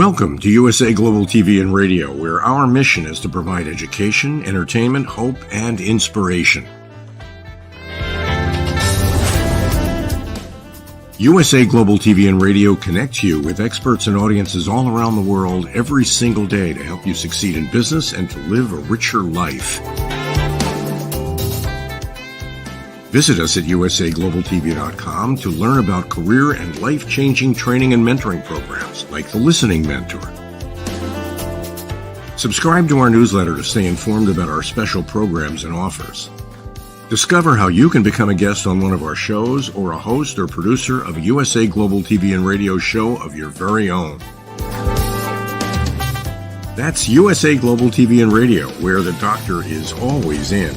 Welcome to USA Global TV and Radio, where our mission is to provide education, entertainment, hope, and inspiration. USA Global TV and Radio connects you with experts and audiences all around the world every single day to help you succeed in business and to live a richer life. Visit us at usaglobaltv.com to learn about career and life-changing training and mentoring programs like the Listening Mentor. Subscribe to our newsletter to stay informed about our special programs and offers. Discover how you can become a guest on one of our shows or a host or producer of a USA Global TV and Radio show of your very own. That's USA Global TV and Radio, where the doctor is always in.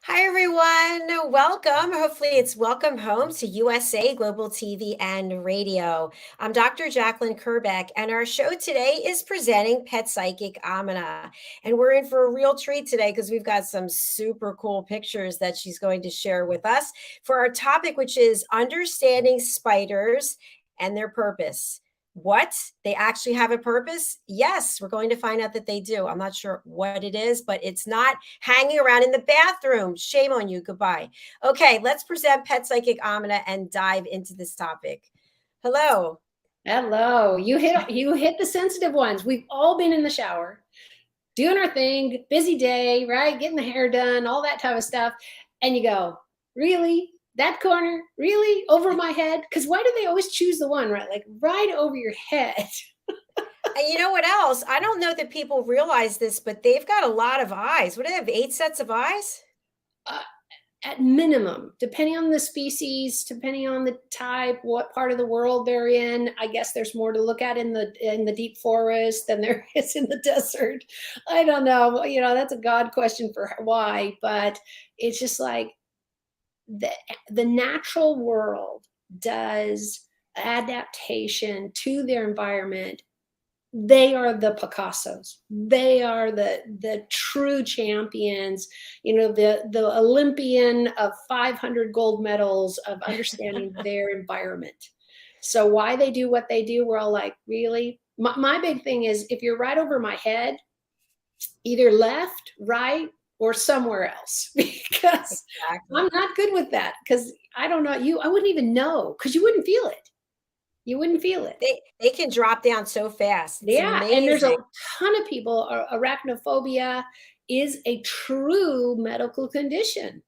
Hi, everyone. Welcome. Hopefully it's welcome home to USA Global TV and Radio. I'm Dr. JACALYN Kerbeck, and our show today is presenting Pet Psychic AMINAH. And we're in for a real treat today because we've got some super cool pictures that she's going to share with us for our topic, which is understanding spiders and their purpose. What? They actually have a purpose? Yes, we're going to find out that they do. I'm not sure what it is, but it's not hanging around in the bathroom. Shame on you. Goodbye. Okay, let's present Pet Psychic AMINAH and dive into this topic. Hello. Hello. You hit the sensitive ones. We've all been in the shower, doing our thing, busy day, right? Getting the hair done, all that type of stuff. And you go, really? That corner, really, over my head? Because why do they always choose the one, right? Like right over your head. And you know what else? I don't know that people realize this, but they've got a lot of eyes. What do they have, 8 sets of eyes? At minimum, depending on the species, depending on the type, what part of the world they're in. I guess there's more to look at in the deep forest than there is in the desert. I don't know. You know, that's a God question for why, but it's just like, the natural world does adaptation to their environment. They are the Picassos. They are the true champions, you know, the Olympian of 500 gold medals of understanding their environment. So why they do what they do, we're all like, really? My big thing is if you're right over my head, either left, right, or somewhere else, because exactly. I'm not good with that, because I don't know I wouldn't even know, because you wouldn't feel it. You wouldn't feel it. They can drop down so fast. It's amazing. And there's a ton of people, arachnophobia is a true medical condition.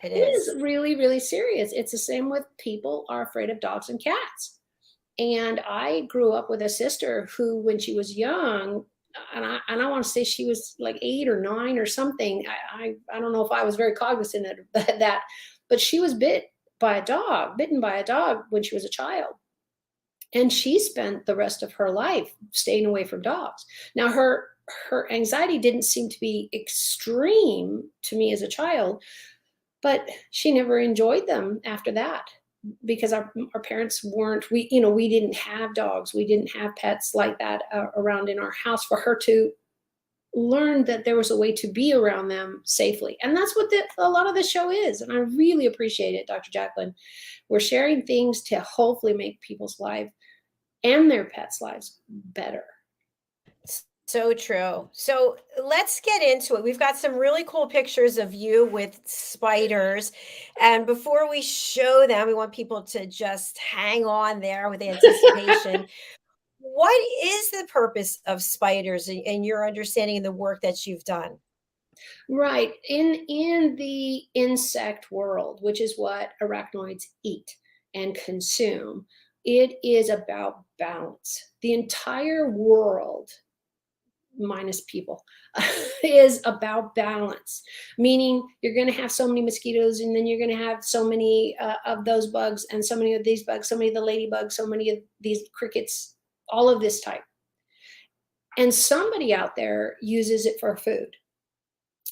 It is really, really serious. It's the same with people are afraid of dogs and cats. And I grew up with a sister who, when she was young, and I want to say she was like 8 or 9 or something. I don't know if I was very cognizant of that, but she was bitten by a dog when she was a child. And she spent the rest of her life staying away from dogs. Now, her anxiety didn't seem to be extreme to me as a child, but she never enjoyed them after that. Because our parents weren't, we didn't have dogs. We didn't have pets like that around in our house for her to learn that there was a way to be around them safely. And that's what a lot of the show is. And I really appreciate it, Dr. JACALYN. We're sharing things to hopefully make people's lives and their pets' lives better. So true. So let's get into it. We've got some really cool pictures of you with spiders. And before we show them, we want people to just hang on there with anticipation. What is the purpose of spiders in your understanding of the work that you've done? Right. In the insect world, which is what arachnoids eat and consume, it is about balance. The entire world, minus people, is about balance, meaning you're going to have so many mosquitoes, and then you're going to have so many of those bugs, and so many of these bugs, so many of the ladybugs, so many of these crickets, all of this type. And somebody out there uses it for food.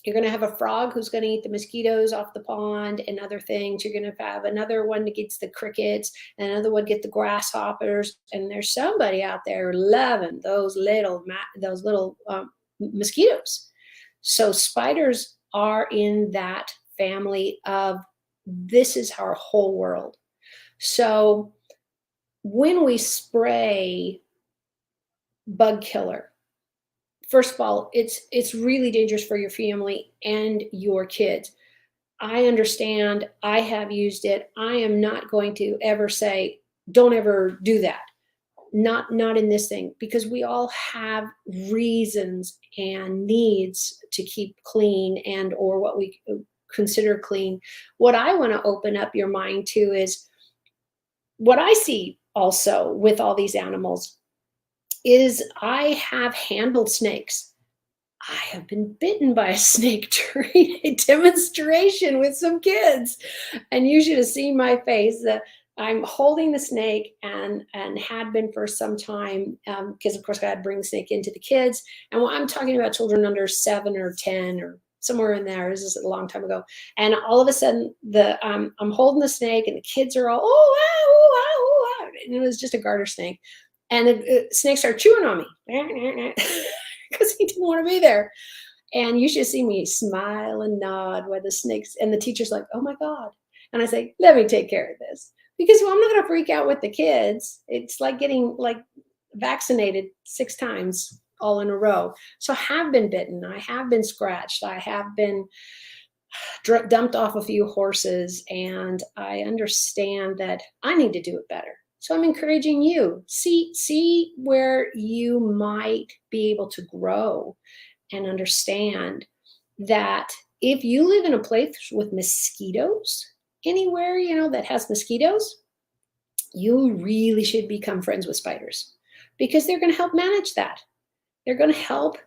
You're going to have a frog who's going to eat the mosquitoes off the pond and other things. You're going to have another one that gets the crickets, and another one get the grasshoppers. And there's somebody out there loving those little mosquitoes. So spiders are in that family of, this is our whole world. So when we spray bug killer, first of all, it's really dangerous for your family and your kids. I understand. I have used it. I am not going to ever say, don't ever do that. Not in this thing, because we all have reasons and needs to keep clean and or what we consider clean. What I want to open up your mind to is what I see also with all these animals is I have handled snakes. I have been bitten by a snake during a demonstration with some kids. And you should have seen my face that I'm holding the snake and had been for some time, because of course I had to bring the snake into the kids. And I'm talking about children under 7 or 10 or somewhere in there. This is a long time ago. And all of a sudden I'm holding the snake and the kids are all, oh, wow, oh, wow, oh, wow. And it was just a garter snake. And the snake started chewing on me because he didn't want to be there. And you should see me smile and nod while the snakes, and the teacher's like, oh my God. And I say, let me take care of this. Because I'm not going to freak out with the kids. It's like getting vaccinated 6 times all in a row. So I have been bitten. I have been scratched. I have been dumped off a few horses. And I understand that I need to do it better. So I'm encouraging you, see where you might be able to grow and understand that if you live in a place with mosquitoes, anywhere, that has mosquitoes, you really should become friends with spiders, because they're going to help manage that. They're going to help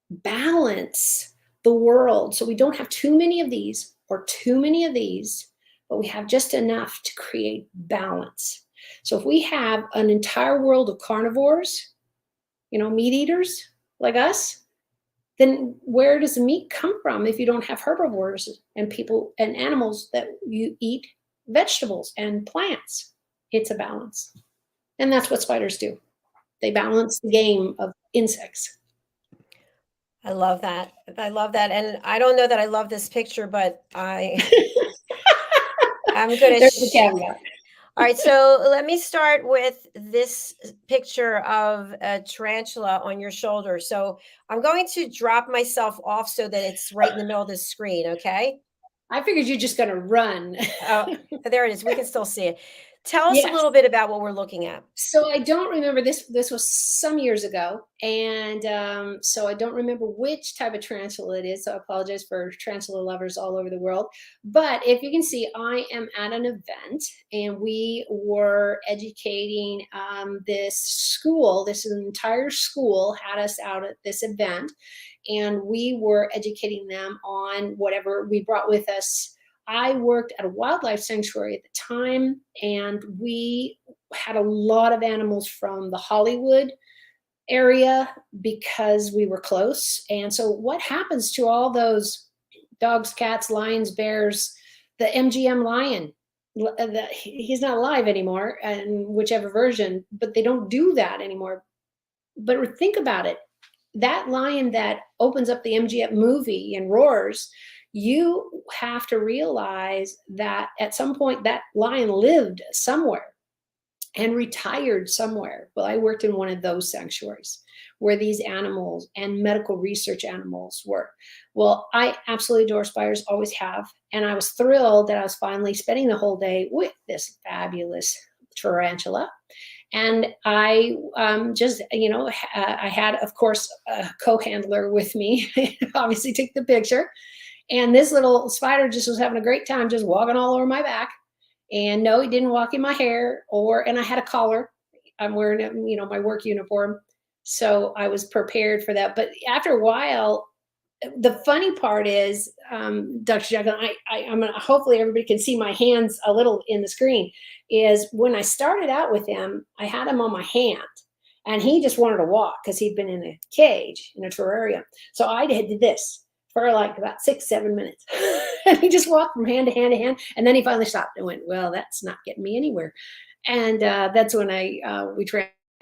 balance the world. So we don't have too many of these or too many of these, but we have just enough to create balance. So if we have an entire world of carnivores, meat eaters like us, then where does the meat come from if you don't have herbivores and people and animals that you eat vegetables and plants? It's a balance. And that's what spiders do. They balance the game of insects. I love that. I love that. And I don't know that I love this picture, but I'm going to all right, so let me start with this picture of a tarantula on your shoulder. So I'm going to drop myself off so that it's right in the middle of the screen, okay? I figured you're just going to run. Oh, there it is. We can still see it. Tell us a little bit about what we're looking at. So I don't remember this. This was some years ago. And so I don't remember which type of tarantula it is. So I apologize for tarantula lovers all over the world. But if you can see, I am at an event and we were educating this school. This entire school had us out at this event. And we were educating them on whatever we brought with us. I worked at a wildlife sanctuary at the time, and we had a lot of animals from the Hollywood area because we were close. And so what happens to all those dogs, cats, lions, bears, the MGM lion? He's not alive anymore, in whichever version, but they don't do that anymore. But think about it. That lion that opens up the MGM movie and roars, you have to realize that at some point that lion lived somewhere and retired somewhere. Well, I worked in one of those sanctuaries where these animals and medical research animals were. Well, I absolutely adore spiders, always have. And I was thrilled that I was finally spending the whole day with this fabulous tarantula. And I just, I had, of course, a co-handler with me, obviously took the picture. And this little spider just was having a great time just walking all over my back. And no, he didn't walk in my hair and I had a collar. I'm wearing, my work uniform. So I was prepared for that. But after a while, the funny part is, Dr. JACALYN, I'm gonna, hopefully everybody can see my hands a little in the screen, is when I started out with him, I had him on my hand. And he just wanted to walk because he'd been in a cage, in a terrarium. So I did this for like about 6-7 minutes. And he just walked from hand to hand to hand. And then he finally stopped and went, well, that's not getting me anywhere. And that's when we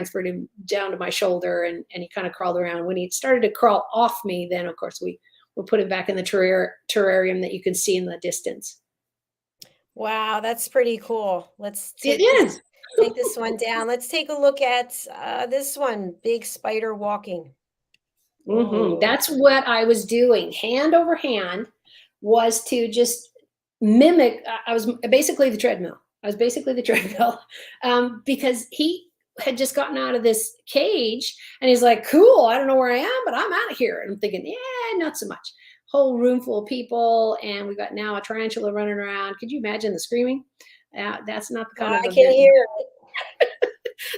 transferred him down to my shoulder, and he kind of crawled around. When he started to crawl off me, then of course we'll put him back in the terrarium that you can see in the distance. Wow, that's pretty cool. Let's take take this one down. Let's take a look at this one, big spider walking. That's what I was doing, hand over hand, was to just mimic. I was basically the treadmill. Because he had just gotten out of this cage, and he's like, cool, I don't know where I am, but I'm out of here. And I'm thinking, yeah, not so much. Whole room full of people, and we've got now a tarantula running around. Could you imagine the screaming? That's not the kind of I can hear it.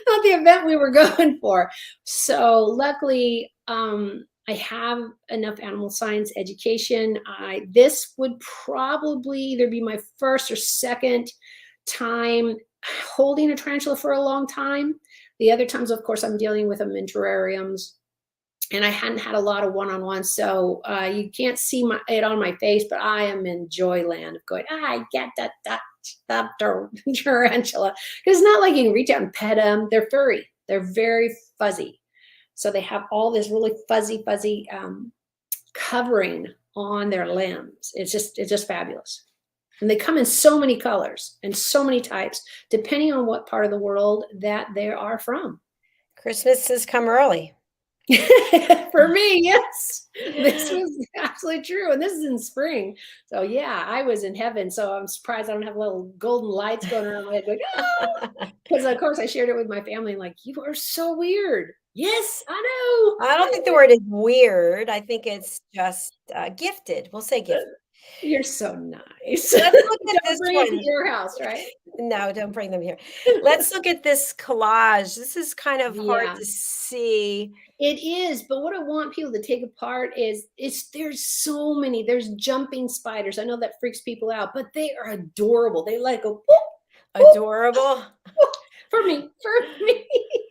Not the event we were going for. So luckily, I have enough animal science education. This would probably either be my first or second time holding a tarantula for a long time. The other times, of course, I'm dealing with them in terrariums, and I hadn't had a lot of one-on-ones, so you can't see it on my face, but I am in joyland of going, I get that tarantula. Because it's not like you can reach out and pet them. They're furry. They're very fuzzy. So they have all this really fuzzy covering on their limbs. It's just fabulous. And they come in so many colors and so many types, depending on what part of the world that they are from. Christmas has come early. For me, yes. This was absolutely true. And this is in spring. So yeah, I was in heaven. So I'm surprised I don't have little golden lights going around my head going, oh! Because of course I shared it with my family, like, you are so weird. Yes, I know. I don't think the word is weird. I think it's just gifted. We'll say gifted. You're so nice. Let's look at this one. To your house, right? No, don't bring them here. Let's look at this collage. This is kind of hard to see. It is, but what I want people to take apart is there's so many. There's jumping spiders. I know that freaks people out, but they are adorable. They like go whoop, adorable. Whoop, for me.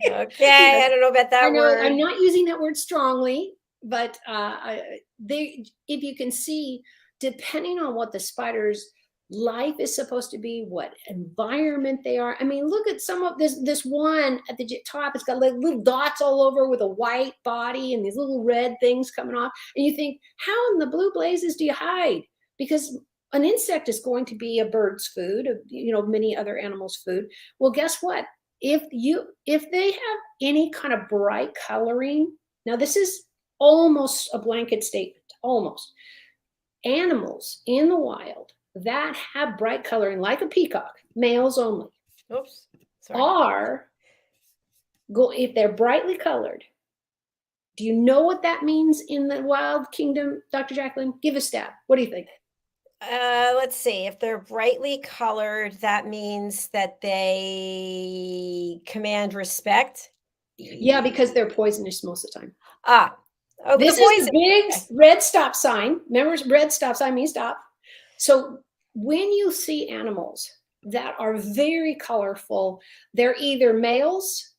Okay, I don't know about that word. I'm not using that word strongly, but if you can see, depending on what the spider's life is supposed to be, what environment they are. I mean, look at some of this one at the top. It's got like little dots all over with a white body and these little red things coming off. And you think, how in the blue blazes do you hide? Because an insect is going to be a bird's food, many other animals' food. Well, guess what? If they have any kind of bright coloring, now this is almost a blanket statement, almost. Animals in the wild that have bright coloring, like a peacock, males only, if they're brightly colored. Do you know what that means in the wild kingdom, Dr. Jacalyn? Give a stab. What do you think? Let's see. If they're brightly colored, that means that they command respect. Yeah, because they're poisonous most of the time. Oh, this is a big red stop sign. Remember, red stop sign means stop. So when you see animals that are very colorful, they're either males,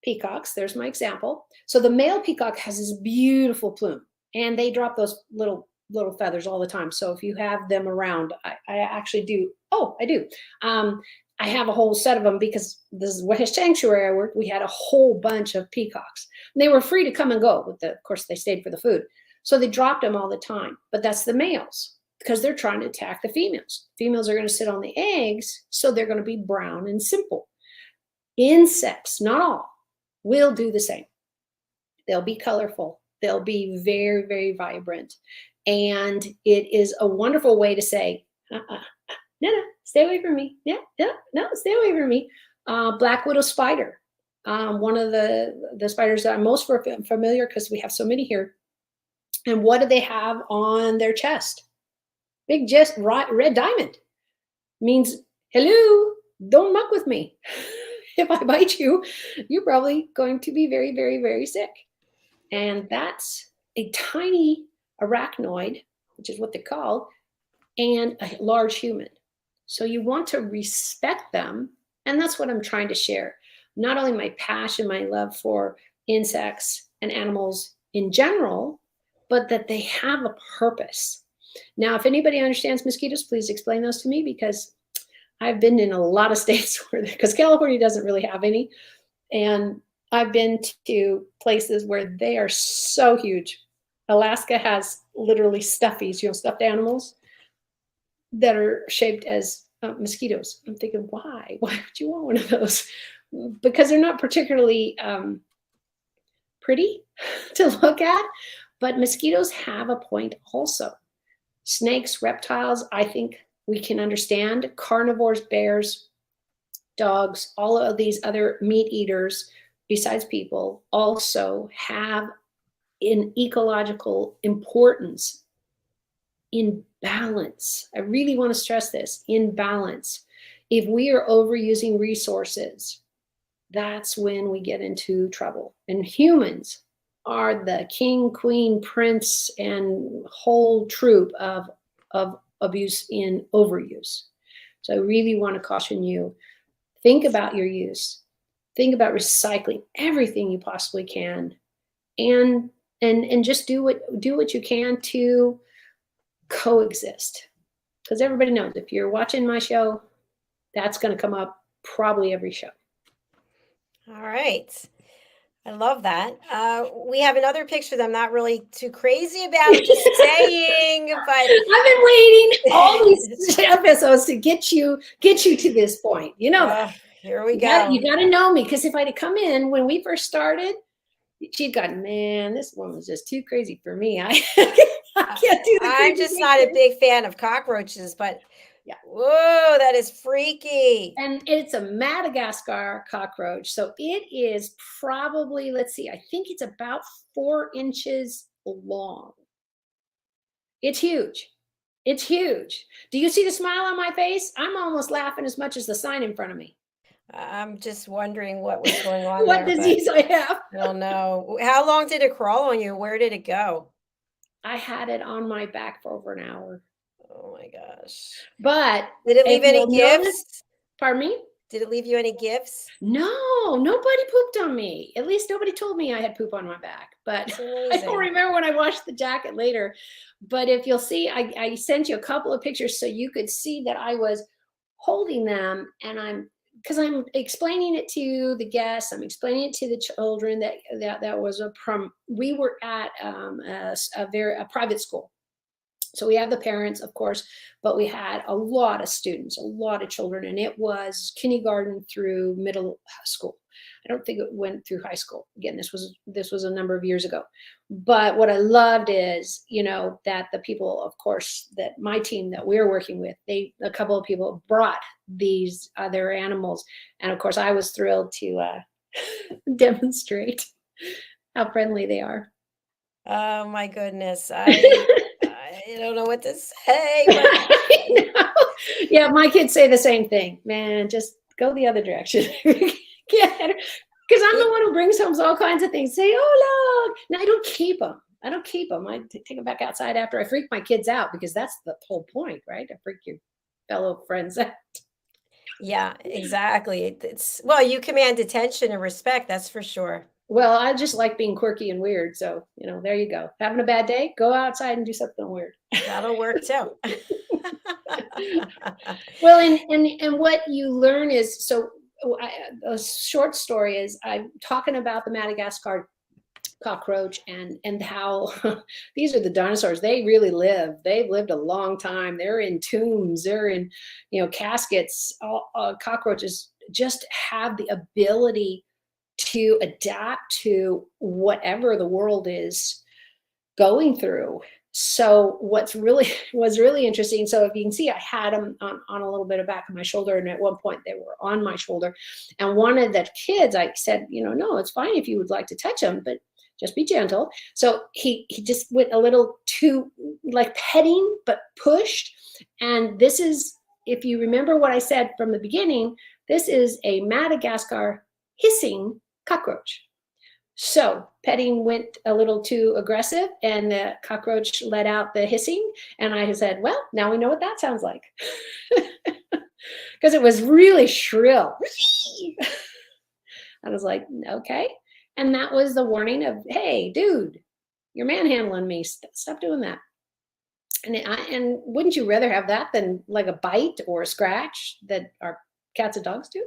peacocks. There's my example. So the male peacock has this beautiful plume, and they drop those little feathers all the time. So if you have them around, I actually do. Oh, I do. I have a whole set of them because this is what sanctuary I worked. We had a whole bunch of peacocks. And they were free to come and go. Of course, they stayed for the food. So they dropped them all the time. But that's the males because they're trying to attack the females. Females are going to sit on the eggs, so they're going to be brown and simple. Insects, not all, will do the same. They'll be colorful. They'll be very, very vibrant. And it is a wonderful way to say, no, stay away from me. No, stay away from me. Black widow spider. One of the spiders that I'm most familiar because we have so many here. And what do they have on their chest? Big red diamond. Means, hello, don't muck with me. If I bite you, you're probably going to be very, very, very sick. And that's a tiny arachnoid, which is what they call, and a large human. So you want to respect them. And that's what I'm trying to share. Not only my passion, my love for insects and animals in general, but that they have a purpose. Now, if anybody understands mosquitoes, please explain those to me, because I've been in a lot of states because California doesn't really have any. And I've been to places where they are so huge. Alaska has literally stuffies, stuffed animals that are shaped as mosquitoes. I'm thinking, why? Why would you want one of those? Because they're not particularly pretty to look at, but mosquitoes have a point also. Snakes, reptiles, I think we can understand. Carnivores, bears, dogs, all of these other meat eaters, besides people, also have an ecological importance in balance. I really want to stress this, in balance. If we are overusing resources, that's when we get into trouble. And humans are the king, queen, prince, and whole troop of abuse in overuse. So I really want to caution you, think about your use. Think about recycling everything you possibly can, and just do what you can to coexist. Because everybody knows, if you're watching my show, that's going to come up probably every show. All right. I love that. We have another picture that I'm not really too crazy about, just saying, but I've been waiting all these episodes to get you to this point. You know that. Here we go. You got to know me, because if I'd come in when we first started, she'd gone, man, this one was just too crazy for me. I can't do the I'm just not a big fan of cockroaches, but yeah. Whoa, that is freaky. And it's a Madagascar cockroach. So it is probably, let's see, I think it's about 4 inches long. It's huge. It's huge. Do you see the smile on my face? I'm almost laughing as much as the sign in front of me. I'm just wondering what was going on what there, disease I have. I don't know. How long did it crawl on you? Where did it go? I had it on my back for over an hour. Oh my gosh. But did it leave any gifts? Pardon me? Did it leave you any gifts? No, nobody pooped on me. At least nobody told me I had poop on my back. But I don't remember when I washed the jacket later. But if you'll see, I sent you a couple of pictures so you could see that I was holding them, and because I'm explaining it to the guests, I'm explaining it to the children that was we were at a private school. So we have the parents, of course, but we had a lot of students, a lot of children, and it was kindergarten through middle school. I don't think it went through high school. Again, this was a number of years ago. But what I loved is, that the people, of course, that my team that we're working with, a couple of people brought these other animals. And of course, I was thrilled to demonstrate how friendly they Oh my goodness. I don't know what to say. But... Yeah, my kids say the same thing. Man, just go the other direction. Because I'm the one who brings home all kinds of things. Say, oh, look. No, I don't keep them. I take them back outside after I freak my kids out, because that's the whole point, right? To freak your fellow friends out. Yeah, exactly. Well, you command attention and respect, that's for sure. Well, I just like being quirky and weird. So, there you go. Having a bad day, go outside and do something weird. That'll work too. Well, and what you learn is, a short story is, I'm talking about the Madagascar cockroach and how these are the dinosaurs. They really live. They've lived a long time. They're in tombs. They're in, caskets. Cockroaches just have the ability to adapt to whatever the world is going through. So was really interesting. So if you can see, I had them on a little bit of back of my shoulder, and at one point they were on my shoulder. And one of the kids, I said, no, it's fine if you would like to touch them, but just be gentle. So he just went a little too like petting, but pushed. And this is, if you remember what I said from the beginning, this is a Madagascar hissing cockroach. So petting went a little too aggressive, and the cockroach let out the hissing. And I said, well, now we know what that sounds like. Because it was really shrill. I was like, okay. And that was the warning of, hey, dude, you're manhandling me. Stop doing that. And wouldn't you rather have that than like a bite or a scratch that our cats and dogs do?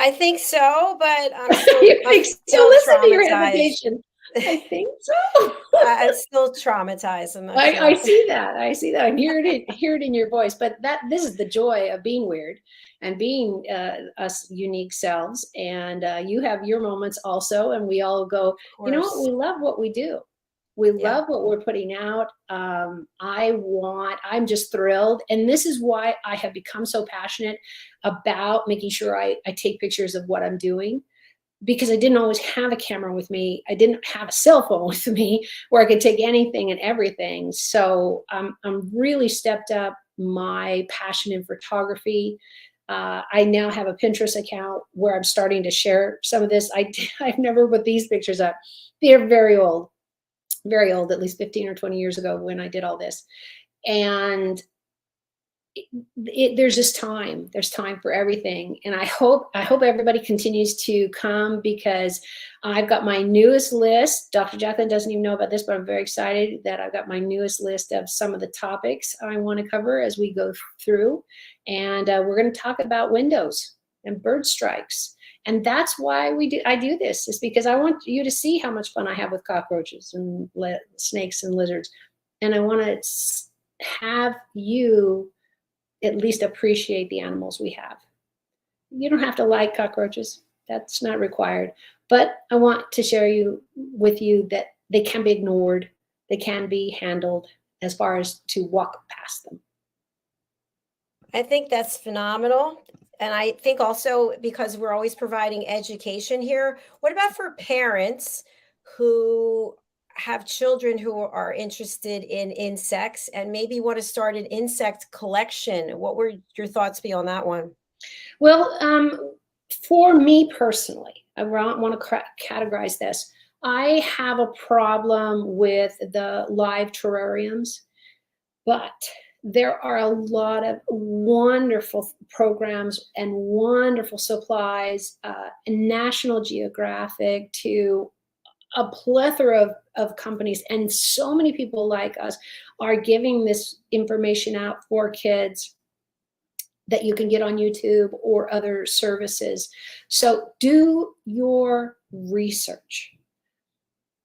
I think so, but I'm still, Listen to your traumatized. hesitation. I think so. I'm still traumatized. I'm not sure. I see that. I see that. I hear it in your voice. But this is the joy of being weird and being us unique selves. And you have your moments also. And we all go, you know what? We love what we do. We love what we're putting out. I'm just thrilled. And this is why I have become so passionate about making sure I take pictures of what I'm doing, because I didn't always have a camera with me. I didn't have a cell phone with me where I could take anything and everything. So I'm really stepped up my passion in photography. I now have a Pinterest account where I'm starting to share some of this. I've never put these pictures up. They're very old, at least 15 or 20 years ago when I did all this. And there's just time. There's time for everything. And I hope everybody continues to come, because I've got my newest list. Dr. Jacalyn doesn't even know about this, but I'm very excited that I've got my newest list of some of the topics I want to cover as we go through. And we're going to talk about windows and bird strikes. And that's why I do this, is because I want you to see how much fun I have with cockroaches and snakes and lizards. And I want to have you at least appreciate the animals we have. You don't have to like cockroaches. That's not required. But I want to share with you that they can be ignored. They can be handled as far as to walk past them. I think that's phenomenal. And I think also, because we're always providing education here, what about for parents who have children who are interested in insects and maybe want to start an insect collection? What would your thoughts be on that one? Well, for me personally, I want to categorize this. I have a problem with the live terrariums, but there are a lot of wonderful programs and wonderful supplies, National Geographic to a plethora of companies, and so many people like us are giving this information out for kids that you can get on YouTube or other services. So do your research.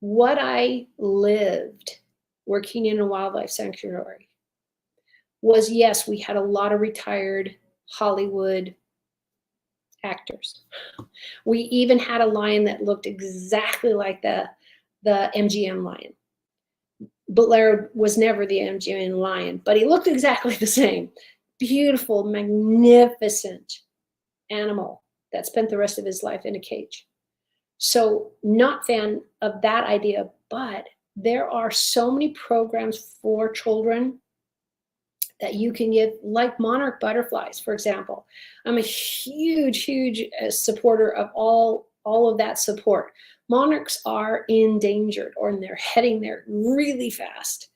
What I lived working in a wildlife sanctuary was, yes, we had a lot of retired Hollywood actors. We even had a lion that looked exactly like the MGM lion. Butler was never the MGM lion, but he looked exactly the same. Beautiful, magnificent animal that spent the rest of his life in a cage. So not fan of that idea, but there are so many programs for children that you can give, like monarch butterflies, for example. I'm a huge supporter of all of that support. Monarchs are endangered, or they're heading there really fast.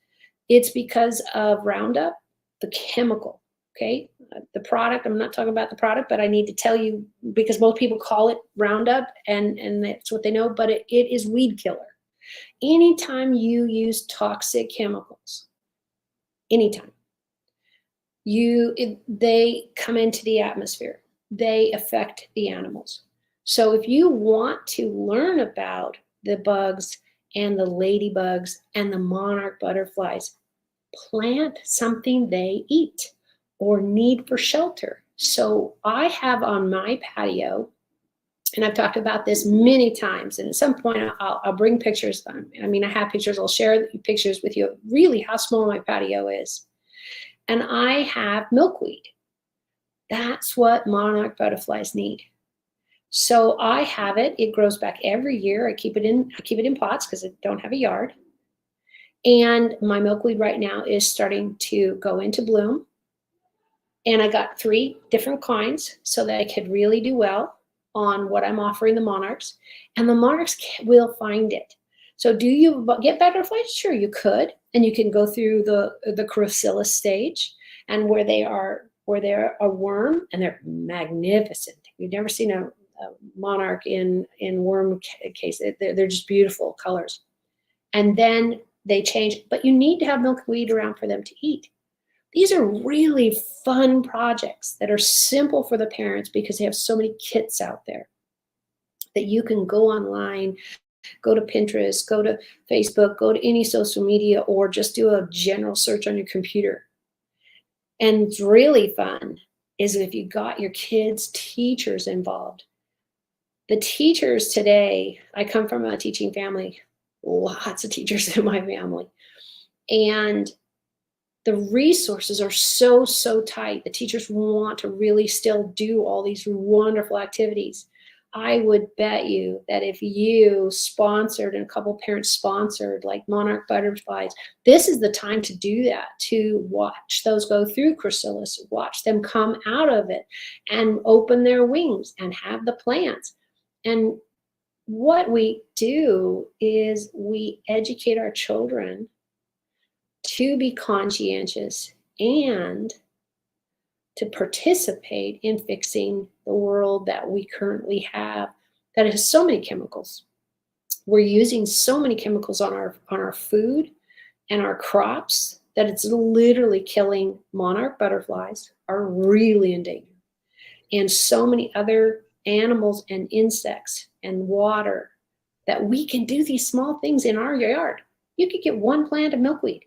It's because of Roundup, the chemical, okay? The product, I'm not talking about the product, but I need to tell you, because most people call it Roundup and that's what they know, but it is weed killer. Anytime you use toxic chemicals, anytime, they come into the atmosphere. They affect the animals. So if you want to learn about the bugs and the ladybugs and the monarch butterflies, plant something they eat or need for shelter. So I have on my patio, and I've talked about this many times, and at some point I'll bring pictures. I mean, I have pictures. I'll share pictures with you, really how small my patio is. And I have milkweed. That's what monarch butterflies need. So I have it. It grows back every year. I keep it in pots because I don't have a yard. And my milkweed right now is starting to go into bloom. And I got 3 different kinds so that I could really do well on what I'm offering the monarchs. And the monarchs will find it. So do you get butterflies? Sure, you could. And you can go through the chrysalis stage, and where they're a worm, and they're magnificent. You've never seen a monarch in worm case. They're just beautiful colors. And then they change, but you need to have milkweed around for them to eat. These are really fun projects that are simple for the parents because they have so many kits out there that you can go online, go to Pinterest, go to Facebook, go to any social media, or just do a general search on your computer. And it's really fun is if you got your kids' teachers involved. The teachers today, I come from a teaching family, lots of teachers in my family. And the resources are so, so tight. The teachers want to really still do all these wonderful activities. I would bet you that if you sponsored and a couple parents sponsored like monarch butterflies, this is the time to do that, to watch those go through chrysalis, watch them come out of it and open their wings and have the plants. And what we do is we educate our children to be conscientious and to participate in fixing the world that we currently have that has so many chemicals. We're using so many chemicals on our food and our crops that it's literally killing monarch butterflies are really in danger. And so many other animals and insects and water that we can do these small things in our yard. You could get one plant of milkweed.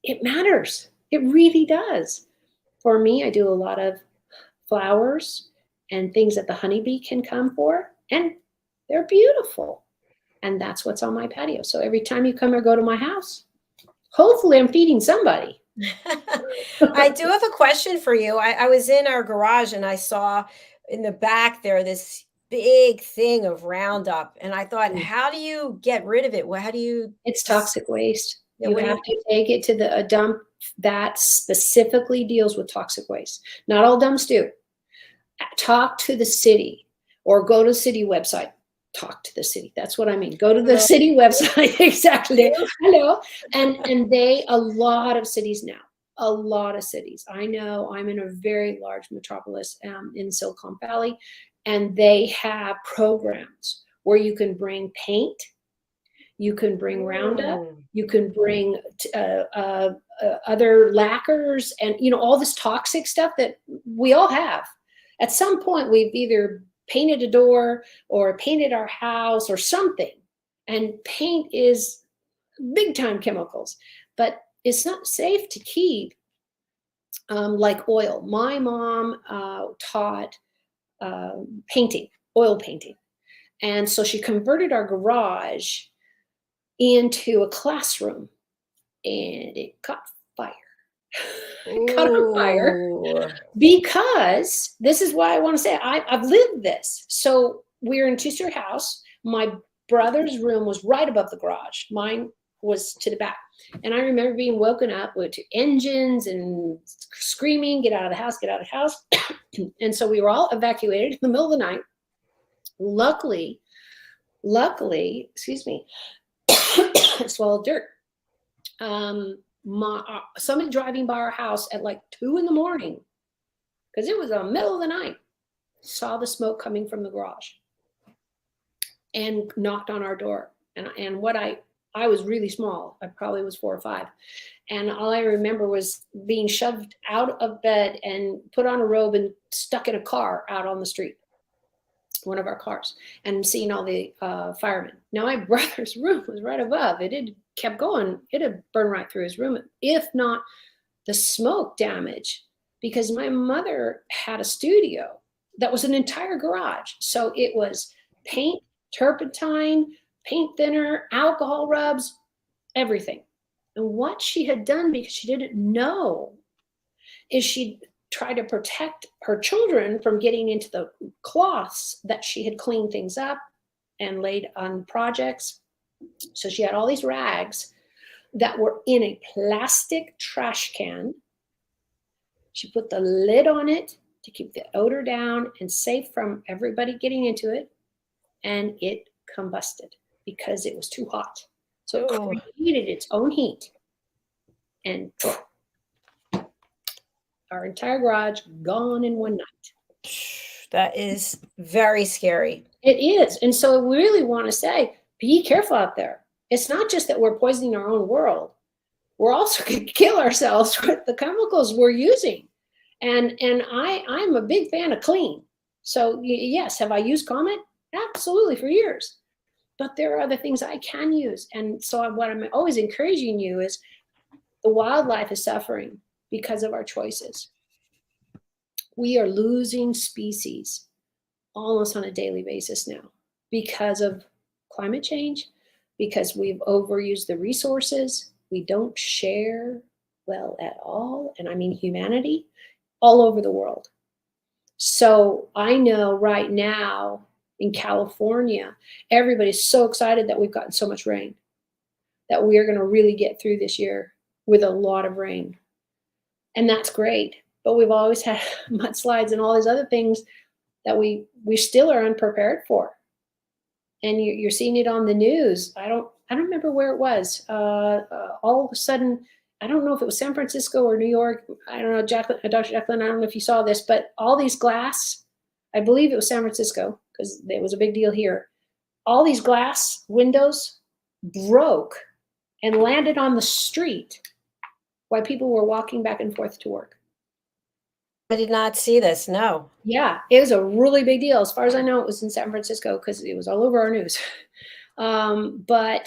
It matters. It really does. For me, I do a lot of flowers and things that the honeybee can come for, and they're beautiful. And that's what's on my patio. So every time you come or go to my house, hopefully I'm feeding somebody. I do have a question for you. I was in our garage and I saw in the back there this big thing of Roundup. And I thought, how do you get rid of it? Well, how do you? It's toxic waste. You have to take it to a dump that specifically deals with toxic waste. Not all dumps do. Talk to the city or go to the city website. Talk to the city. That's what I mean. Go to the city website. Exactly. Hello. And a lot of cities now, a lot of cities. I know I'm in a very large metropolis in Silicon Valley, and they have programs where you can bring paint, you can bring Roundup, you can bring other lacquers and, all this toxic stuff that we all have. At some point, we've either painted a door or painted our house or something. And paint is big time chemicals, but it's not safe to keep like oil. My mom taught painting, oil painting. And so she converted our garage into a classroom, and it caught fire. It caught on fire because this is why I want to say I've lived this. So we're in a two-story house. My brother's room was right above the garage. Mine was to the back. And I remember being woken up to engines and screaming, get out of the house, get out of the house. And so we were all evacuated in the middle of the night. Luckily, excuse me, I swallowed dirt. Somebody driving by our house at like 2 a.m, because it was the middle of the night, saw the smoke coming from the garage and knocked on our door. And what I was really small. I probably was 4 or 5. And all I remember was being shoved out of bed and put on a robe and stuck in a car out on the street, one of our cars, and seeing all the firemen. Now my brother's room was right above. It had kept going. It had burned right through his room, if not the smoke damage, because my mother had a studio that was an entire garage. So it was paint, turpentine, paint thinner, alcohol rubs, everything. And what she had done, because she didn't know, is she tried to protect her children from getting into the cloths that she had cleaned things up and laid on projects. So she had all these rags that were in a plastic trash can. She put the lid on it to keep the odor down and safe from everybody getting into it. And it combusted because it was too hot. So it created its own heat. And our entire garage gone in one night. That is very scary. It is. And so we really want to say, be careful out there. It's not just that we're poisoning our own world. we're also going to kill ourselves with the chemicals we're using. And I'm a big fan of clean. So yes, have I used Comet? Absolutely, for years. But there are other things I can use. And so what I'm always encouraging you is the wildlife is suffering because of our choices. We are losing species almost on a daily basis now because of climate change, because we've overused the resources. We don't share well at all. And I mean humanity all over the world. So I know right now in California, everybody's so excited that we've gotten so much rain, that we are going to really get through this year with a lot of rain. And that's great. But we've always had mudslides and all these other things that we still are unprepared for. And you're seeing it on the news. I don't remember where it was. All of a sudden, I don't know if it was San Francisco or New York. I don't know, Dr. Jacalyn, I don't know if you saw this, but all these glass, I believe it was San Francisco because it was a big deal here. All these glass windows broke and landed on the street while people were walking back and forth to work. I did not see this, no. Yeah, it was a really big deal. As far as I know, it was in San Francisco because it was all over our news. But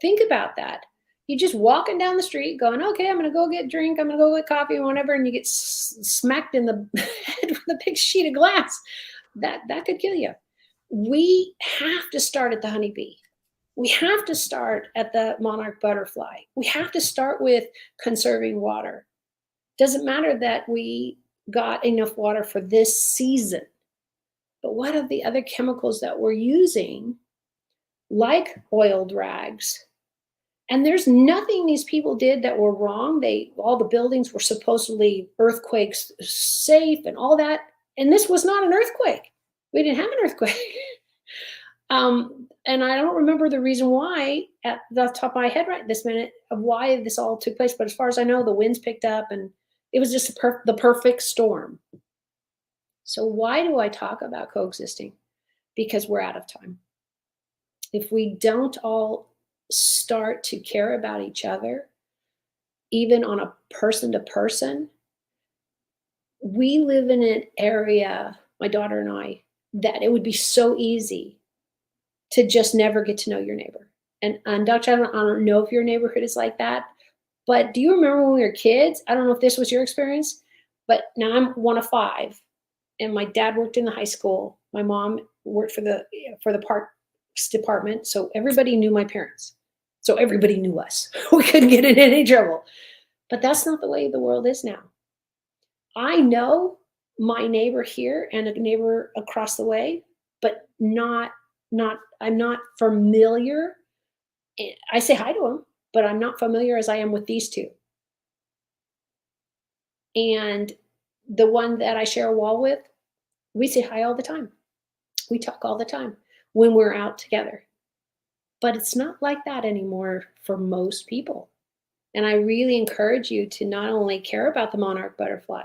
think about that. You're just walking down the street going, okay, I'm going to go get a drink. I'm going to go get coffee or whatever. And you get smacked in the head with a big sheet of glass. That could kill you. We have to start at the honeybee. We have to start at the monarch butterfly. We have to start with conserving water. Doesn't matter that we got enough water for this season, but what are the other chemicals that we're using, like oiled rags? And there's nothing these people did that were wrong. All the buildings were supposedly earthquakes safe and all that. And this was not an earthquake. We didn't have an earthquake. And I don't remember the reason why at the top of my head right this minute of why this all took place. But as far as I know, the winds picked up and it was just the perfect storm. So why do I talk about coexisting? Because we're out of time. If we don't all start to care about each other, even on a person to person, we live in an area, my daughter and I, that it would be so easy to just never get to know your neighbor. And Dr. I don't know if your neighborhood is like that, but do you remember when we were kids? I don't know if this was your experience, but now I'm one of 5, and my dad worked in the high school. My mom worked for the parks department, so everybody knew my parents. So everybody knew us. We couldn't get in any trouble. But that's not the way the world is now. I know my neighbor here and a neighbor across the way, but I'm not familiar. I say hi to them, but I'm not familiar as I am with these two. And the one that I share a wall with, we say hi all the time. We talk all the time when we're out together. But it's not like that anymore for most people. And I really encourage you to not only care about the monarch butterfly,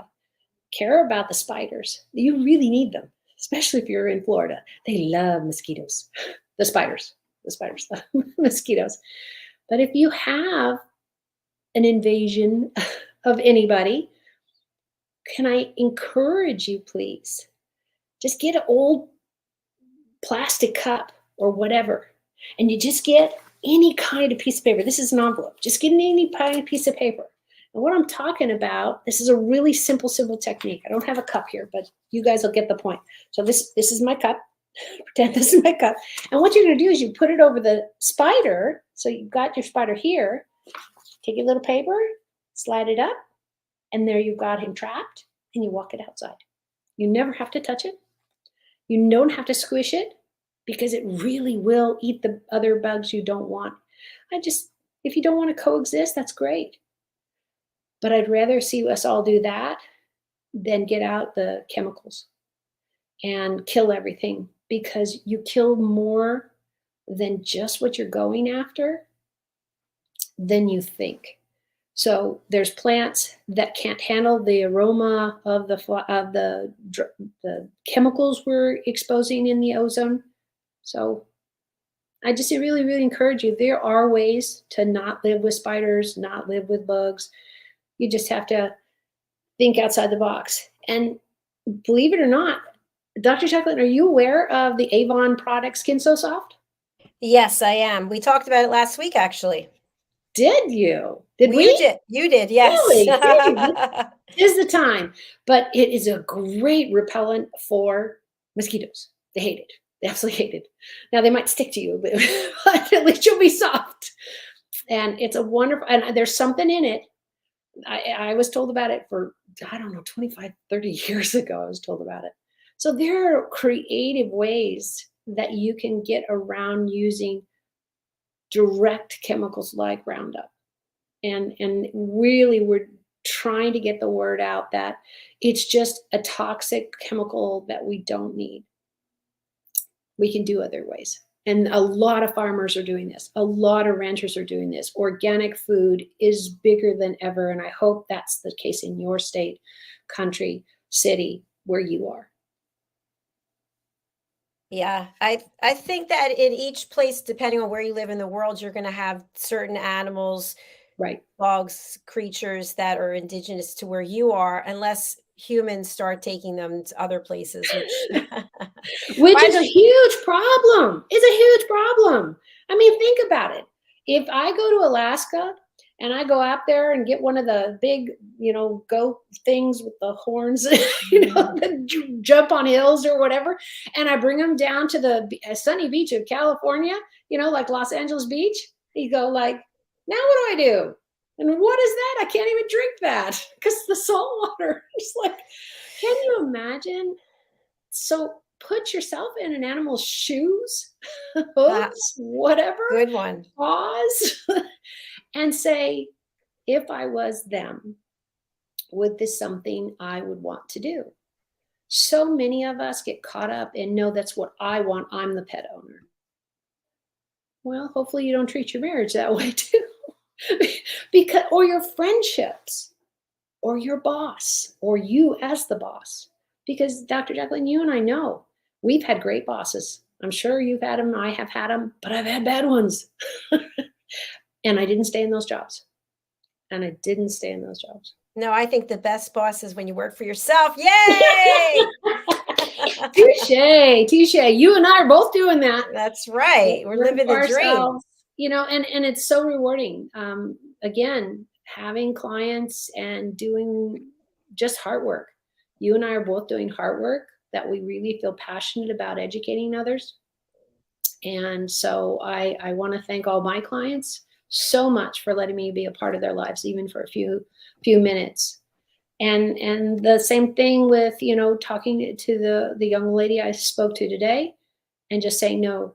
care about the spiders. You really need them, especially if you're in Florida. They love mosquitoes, the spiders, love mosquitoes. But if you have an invasion of anybody, can I encourage you, please, just get an old plastic cup or whatever, and you just get any kind of piece of paper. This is an envelope. Just get any kind of piece of paper. And what I'm talking about, this is a really simple technique. I don't have a cup here, but you guys will get the point. So this is my cup. Pretend this is my cup. And what you're going to do is you put it over the spider. So you've got your spider here. Take your little paper, slide it up, and there you've got him trapped, and you walk it outside. You never have to touch it. You don't have to squish it because it really will eat the other bugs you don't want. If you don't want to coexist, that's great. But I'd rather see us all do that than get out the chemicals and kill everything, because you kill more than just what you're going after than you think. So there's plants that can't handle the aroma of the chemicals we're exposing in the ozone. So I just really, really encourage you. There are ways to not live with spiders, not live with bugs. You just have to think outside the box. And believe it or not, Dr. Jacalyn, are you aware of the Avon product Skin So Soft? Yes, I am. We talked about it last week, actually. Did you? Did Well, we? You did, yes. Really? This is the time. But it is a great repellent for mosquitoes. They hate it. They absolutely hate it. Now, they might stick to you, but at least you'll be soft. And it's a wonderful, and there's something in it. I was told about it for, I don't know, 25, 30 years ago, I was told about it. So there are creative ways that you can get around using direct chemicals like Roundup. And really, we're trying to get the word out that it's just a toxic chemical that we don't need. We can do other ways. And a lot of farmers are doing this. A lot of ranchers are doing this. Organic food is bigger than ever. And I hope that's the case in your state, country, city, where you are. Yeah, I think that in each place, depending on where you live in the world, you're going to have certain animals, Right. dogs, creatures that are indigenous to where you are, unless humans start taking them to other places, Which is a huge problem. It's a huge problem. I mean, think about it. If I go to Alaska and I go out there and get one of the big, goat things with the horns, that jump on hills or whatever, and I bring them down to the sunny beach of California, like Los Angeles Beach, you go like, now what do I do? And what is that? I can't even drink that because the salt water. It's like, can you imagine? So put yourself in an animal's shoes, hooves, whatever. Good one. Paws, and say, if I was them, would this something I would want to do? So many of us get caught up in, no, that's what I want. I'm the pet owner. Well, hopefully you don't treat your marriage that way too. Because, or your friendships, or your boss, or you as the boss. Because Dr. Jacalyn, you and I know we've had great bosses. I'm sure you've had them. I have had them, but I've had bad ones. And I didn't stay in those jobs. No, I think the best boss is when you work for yourself. Yay! Touche. You and I are both doing that. That's right. We're living the dream. And it's so rewarding. Again, having clients and doing just heart work. You and I are both doing heart work that we really feel passionate about educating others. And so I want to thank all my clients so much for letting me be a part of their lives, even for a few minutes. And the same thing with, talking to the young lady I spoke to today and just saying, no,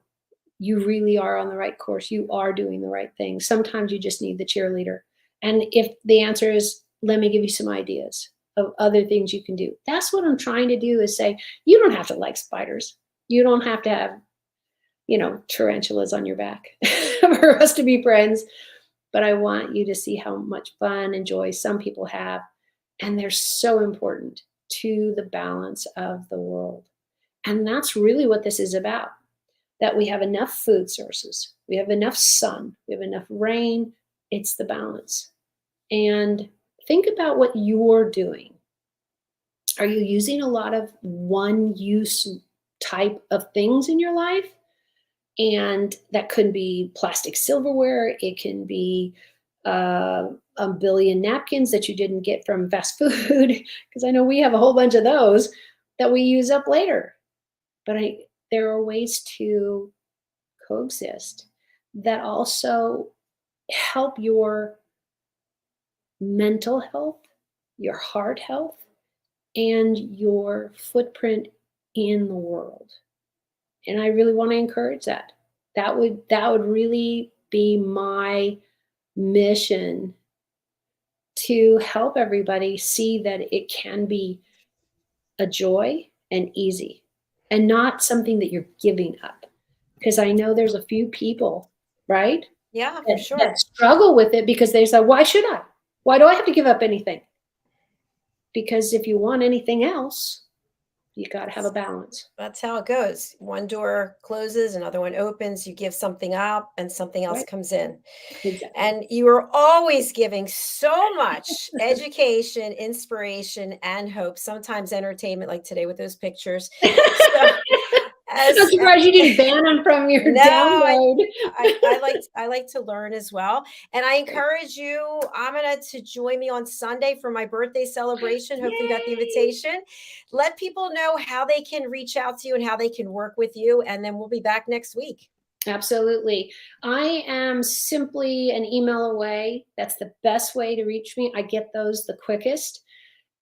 you really are on the right course. You are doing the right thing. Sometimes you just need the cheerleader. And if the answer is, let me give you some ideas of other things you can do. That's what I'm trying to do, is say, you don't have to like spiders. You don't have to have, tarantulas on your back for us to be friends. But I want you to see how much fun and joy some people have. And they're so important to the balance of the world. And that's really what this is about, that we have enough food sources. We have enough sun. We have enough rain. It's the balance. And think about what you're doing. Are you using a lot of one-use type of things in your life? And that could be plastic silverware. It can be a billion napkins that you didn't get from fast food, because I know we have a whole bunch of those that we use up later. But there are ways to coexist that also help your mental health, your heart health, and your footprint in the world. And I really want to encourage that. That would really be my mission, to help everybody see that it can be a joy and easy, and not something that you're giving up. Because I know there's a few people, right? Yeah, for sure. That struggle with it because they say, why should I? Why do I have to give up anything? Because if you want anything else, You got to have a balance. That's how it goes. One door closes, another one opens. You give something up and something else comes in. Exactly. And you are always giving so much education, inspiration, and hope, sometimes entertainment, like today with those pictures. So, I'm surprised you didn't ban them from your download. I like to learn as well. And I encourage you, AMINAH, to join me on Sunday for my birthday celebration. Hopefully you got the invitation. Let people know how they can reach out to you and how they can work with you. And then we'll be back next week. Absolutely. I am simply an email away. That's the best way to reach me. I get those the quickest.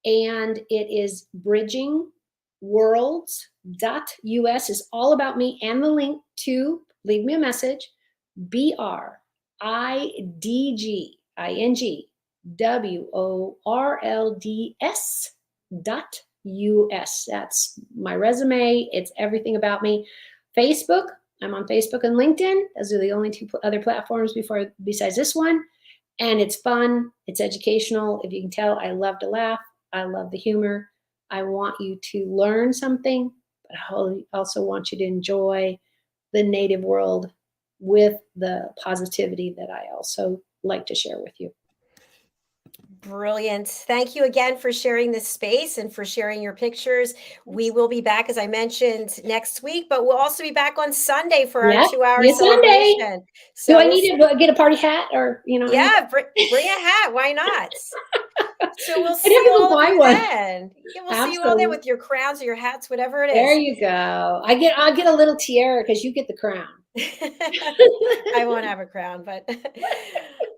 And it is bridgingworlds.us is all about me, and the link to leave me a message, bridgingworlds.us. That's my resume. It's everything about me. Facebook, I'm on Facebook and LinkedIn. Those are the only two other platforms besides this one. And it's fun. It's educational. If you can tell, I love to laugh. I love the humor. I want you to learn something, but I also want you to enjoy the native world with the positivity that I also like to share with you. Brilliant. Thank you again for sharing this space and for sharing your pictures. We will be back, as I mentioned, next week, but we'll also be back on Sunday for our 2-hour celebration. Sunday. So do I need to get a party hat, or, Yeah, bring a hat. Why not? So we'll see you all then. Yeah, we'll see you all there with your crowns or your hats, whatever it is. There you go. I'll get a little tiara because you get the crown. I won't have a crown, but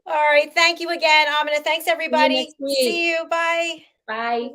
all right. Thank you again, AMINAH. Thanks, everybody. See you next week. See you. Bye. Bye.